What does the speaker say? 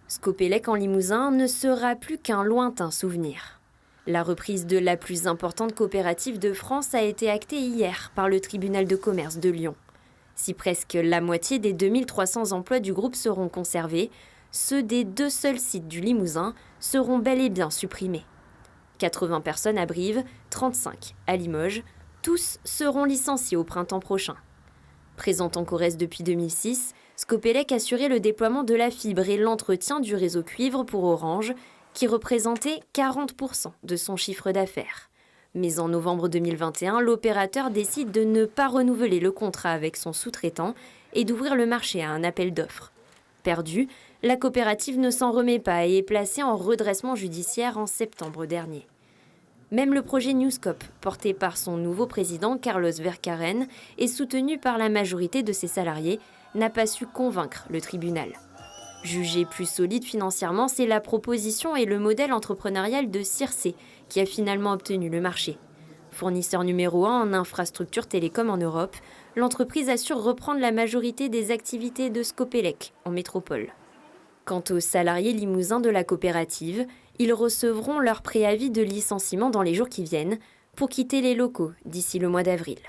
Scopelec en Limousin ne sera plus qu'un lointain souvenir. La reprise de la plus importante coopérative de France a été actée hier par le tribunal de commerce de Lyon. Si presque la moitié des 2300 emplois du groupe seront conservés, ceux des 2 seuls sites du Limousin seront bel et bien supprimés. 80 personnes à Brive, 35 à Limoges, tous seront licenciés au printemps prochain. Présent en Corrèze depuis 2006, Scopelec assurait le déploiement de la fibre et l'entretien du réseau cuivre pour Orange, qui représentait 40% de son chiffre d'affaires. Mais en novembre 2021, l'opérateur décide de ne pas renouveler le contrat avec son sous-traitant et d'ouvrir le marché à un appel d'offres. Perdue, la coopérative ne s'en remet pas et est placée en redressement judiciaire en septembre dernier. Même le projet Newscope, porté par son nouveau président Carlos Vercaeren et soutenu par la majorité de ses salariés, n'a pas su convaincre le tribunal. Jugé plus solide financièrement, c'est la proposition et le modèle entrepreneurial de Circe qui a finalement obtenu le marché. Fournisseur numéro 1 en infrastructure télécom en Europe, l'entreprise assure reprendre la majorité des activités de Scopelec en métropole. Quant aux salariés limousins de la coopérative, ils recevront leur préavis de licenciement dans les jours qui viennent pour quitter les locaux d'ici le mois d'avril.